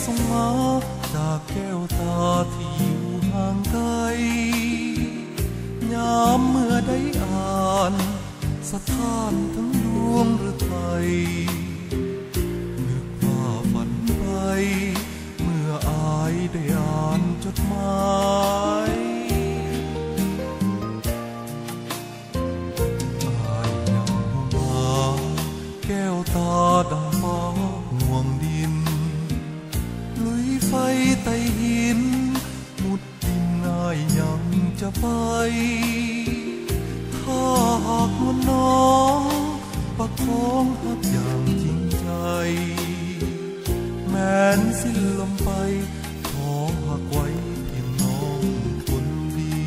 ส่งมาจากแก้วตาที่อยู่ห่างไกลยามเมื่อได้อ่านสถานทั้งดวงฤทัยนึกว่าฝันไปเมื่ออายได้อ่านจดหมายอายยังมาแก้วตาดังฟ้าห่วงดินลุยไฟไต่หินมุดดินอายยังจะไปถ้าหากนวลน้องประคองหักอย่างจริงใจแม้นสิ้นลมไปขอหักไว้เพียงน้องคนดี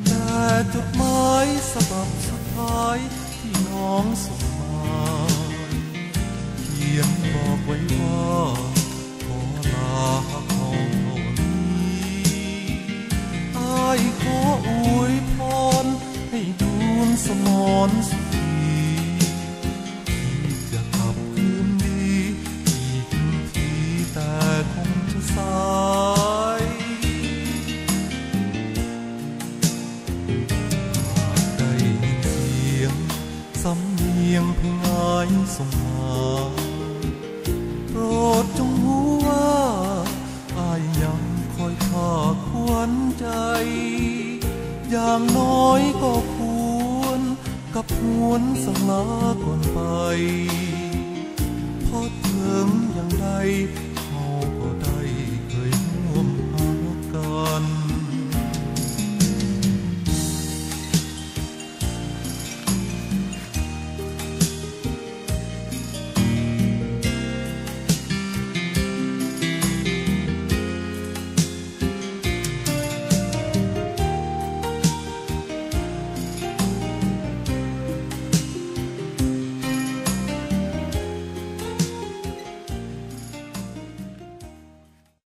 แต่จดหมายฉบับสุดท้ายที่น้องส่งมาเขียนบอกไว้ว่าขอลาหักน้องเท่านี้อ้ายขออวยพรให้ดวงสมรสุขีที่จะกลับคืนดีอีกทีแต่คงจะสายได้ยินเสียงสำเนียงเพลงอายส่งมาโปรดจงรู้ว่าอายยังคอยภาคขวัญใจอย่างน้อยก็ควรกับหวนสังลาก่อนไปพอถึงอย่างใด